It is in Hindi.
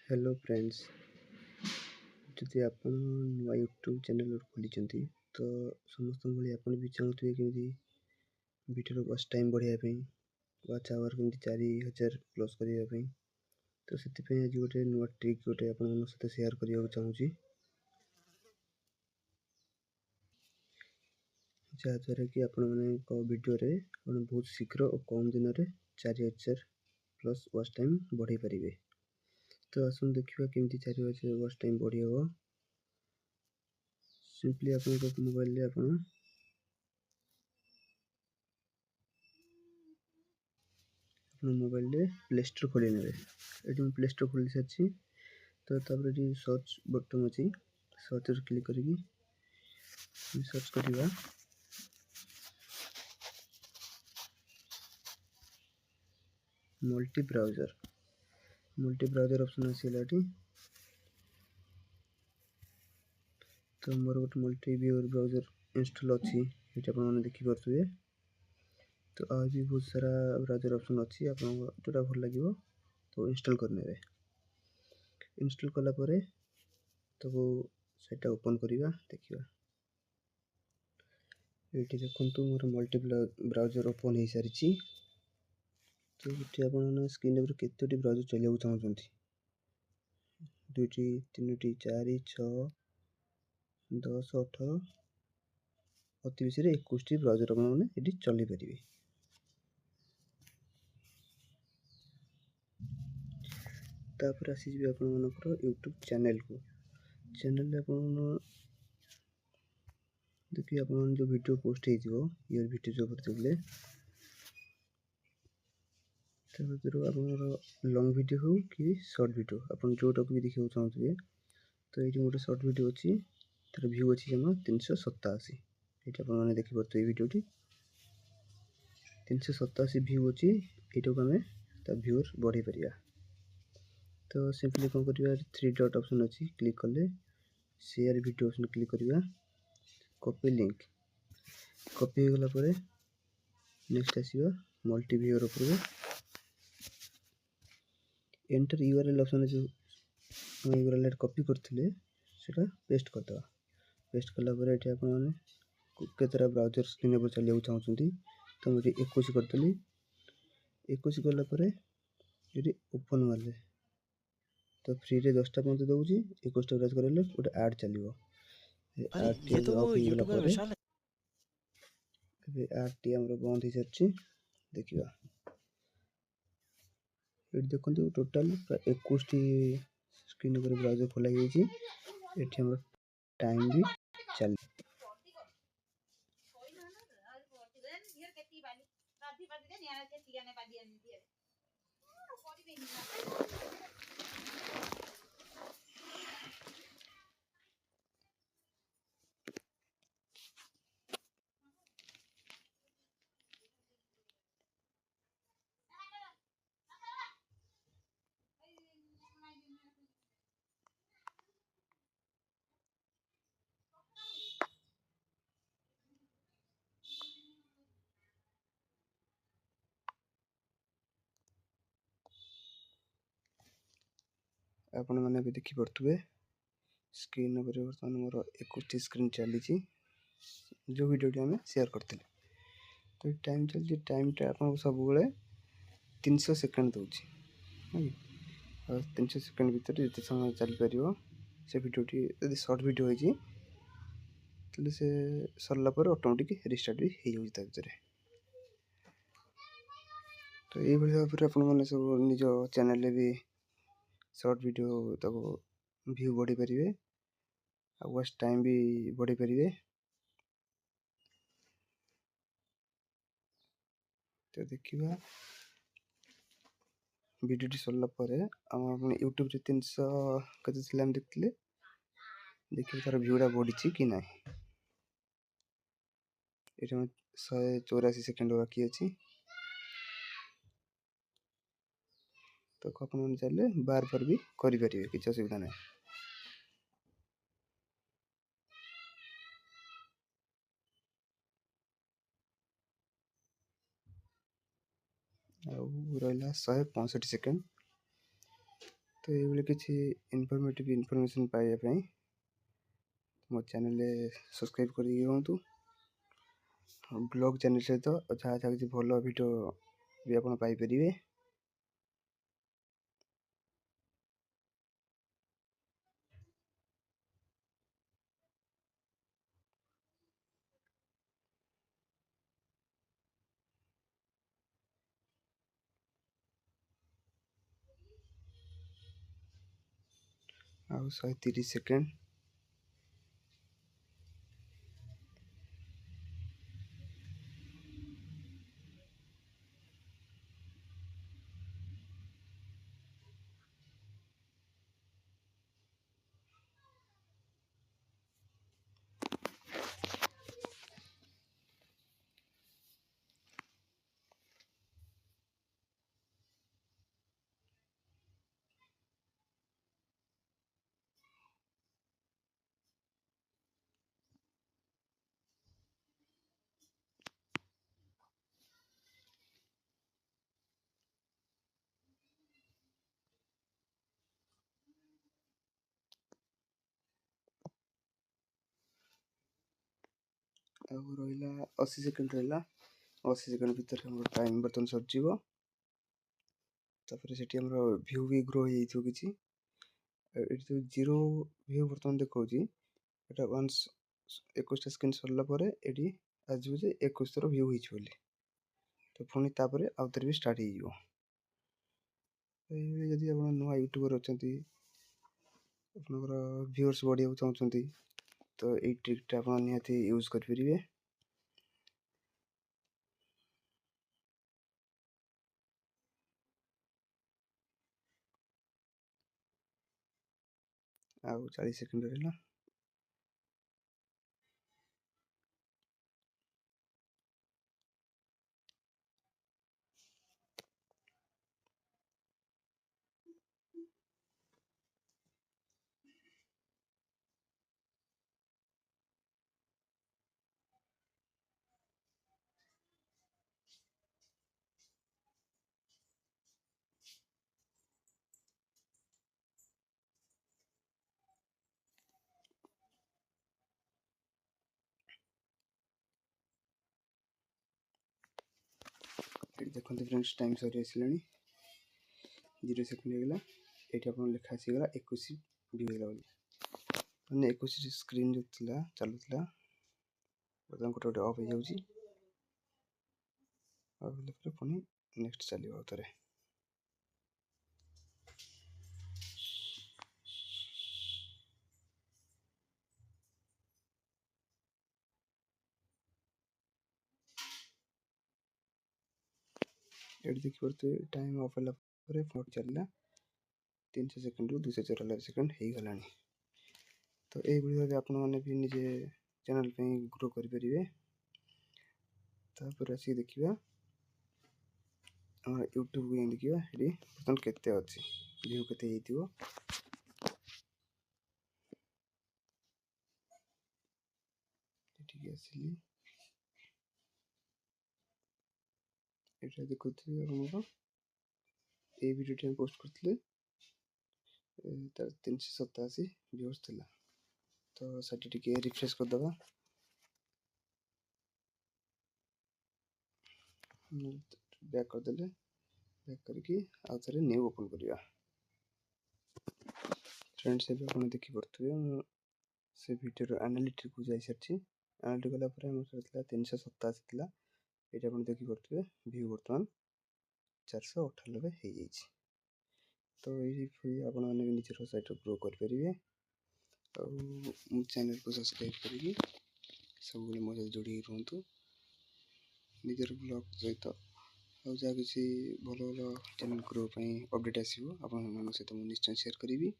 हेलो फ्रेंड्स जदि आपण नुआ यूट्यूब चैनल खोली तो समस्त भाई आप भी चाहते कि वीडियो वॉच टाइम बढ़ाई वॉच आवर कमी 4000 प्लस करने तो से आज गोटे नुआ ट्रिक गोटे आप सहित सेयार करने चाहूँगी जहाँद्वारा कि आपण भिडियो बहुत शीघ्र और कम दिन में 4000 प्लस वॉच टाइम बढ़ाई पारे। तो आसन देखा केमती 4000 वॉच टाइम बढ़ी हम सिंपली आप मोबाइल मोबाइल प्ले स्टोर खोल ने ये प्ले स्टोर खोल सारी तो सर्च बटन अच्छी सर्च क्लिक करी सर्च करवा मल्टी ब्राउजर ऑप्शन आसला तो मोर गोटे मल्टी ब्राउजर इंस्टॉल अच्छी ये देखिपे तो आज भी बहुत सारा ब्राउजर ऑप्शन अच्छी आप जोटा भल लगे तो इंस्टॉल करने इंस्टॉल कलापर तो सेटा ओपन करवा देखा ये देखो मोर मल्टी ब्राउजर ओपन हो सारी तो ये आप स्क्रीन केतोटी ब्राउजर चलाइक चाहते 2टी 3टी 4 6 10 18 अति बेसी 21टी ब्राउजर आपने चलई पारे। तापर आसीज आप यूट्यूब चैनल को देखिए आप जो वीडियो पोस्ट हो वीडियो जो देखले आप लॉन्ग वीडियो हो कि शॉर्ट वीडियो आप जोटा भी देखा चाहते तो ये गोटे शॉर्ट वीडियो अच्छी तार व्यू अच्छी जमा 387 ये आप देखिपे वीडियोटी 387 व्यू अच्छी ये आम व्यूअर बढ़े पार। तो सिंपली कौन करवा 3 डॉट ऑप्शन अच्छी क्लिक कले शेयर वीडियो ऑप्शन क्लिक करवा कॉपी लिंक कॉपी हो गला नेक्स्ट आसवा मल्टी व्यूअर ऊपर एंटर यूआरएल ऑप्शन जो यूआरएल कॉपी करते पेस्ट करदे पेस्ट कलापर ये आपतरा ब्राउजर स्क्रीन पर चलिए चाहते तो मुझे 21 करदेली 21 गलापर ये ओपन मारे तो फ्री रे 10टा पर्यटन दूसरी 21टा ब्राउज कर गोटे आड चलो आड टी ऑफ होगला आड टी बंद हो सारी देखा ये देखो टोटाल 21टी स्क्रीन पर ब्राउजर खोल टाइम भी चल आपण मैंने भी देखी पड़े स्क्रीन पर बर्तमान मोर 21 स्क्रीन चली जो वीडियो आम शेयर करते तो टाइम चलती टाइमटा आपको सब 300 सेकेंड दूसरी 300 सेकेंड भितर जिते समय चली पार से भिडियोटी यदि सर्ट भिड हो से सरला ऑटोमेटिक रिस्टार्ट भी हो जाए तो ये भाव में आप सब निज चैनल भी शॉर्ट वीडियो तक व्यू बढ़ी पारे वॉच टाइम भी बढ़ी पारे। तो देखा वीडियो सरला यूट्यूब 300 के देखते देखिए तार व्यूटा बढ़ी कि ना ये 184 सेकेंड बाकी अच्छी तो अपन चाहिए बार बार भी करें किसी असुविधा ना रहा 165 सेकेंड तो ये किसी इनफॉर्मेटिव इनफॉरमेशन पाइबा मो चैनल सब्सक्राइब कर दिखाँ ब्लॉग चैनल सहित जहाँ जहाँ किसी भल वीडियो भी आप पाइपर। आ 130 सेकेंड रहा 80 सेकेंड रहा 80 सेकेंड भितर हम टाइम बर्तन सरजिव से व्यू भी ग्रो हो किसी जो जीरो व्यू बर्तमान देखा यहाँ वन्स 21 स्क्रीन सरला ये आज 21 थर व्यू हो तो पुणी तापर आउ थे भी स्टार्ट हो जदि आप नुआ यूट्यूबर अच्छा आपंकर व्यूअर्स बढ़िया चाहते तो ये ट्रिकटा आप निहाती यूज करेंगे। आउ 40 सेकेंड रहा देखते फ्रेंड्स टाइम सरी आसा 0 सेकेंड होगा ये आप लिखा आसीगला 21 व्यू होगा मैंने 21 स्क्रीन जो चलूला बर्तमान गोटे गोटे अफ हो जाऊँगी पुणी नेक्स्ट चलो थे ये देखिए टाइम ऑफ है फोन चलला 300 सेकेंड रु 294 सेकेंड हो गला तो ये आप भी निजे चैनल पे ग्रो करेंगे तापर आसिक देखा यूट्यूब को देखा ये बर्तमान केते अच्छी व्यू केते आसली ये देखुए आप ये वीडियो पोस्ट करते 387 व्यूज थी तो सेठी टिके रिफ्रेश करदे बैक करदे बैक करके आउ थे न्यू ओपन करवा फ्रेंड्स आप देखिपे से वीडियो एनालिटिक को जाई सारी एनालिटिक गला 387 थी ये आप देखिपे व्यू बर्तमान 498 हो जाए तो ये आप निजर साइट ग्रो करेंगे और चैनल को सब्सक्राइब करी सब मो जोड़ी रुहतु निजर ब्लॉग सहित और जहाँ किसी भल भल चैनल ग्रो अपडेट आसो आप सहित निश्चय शेयर करी।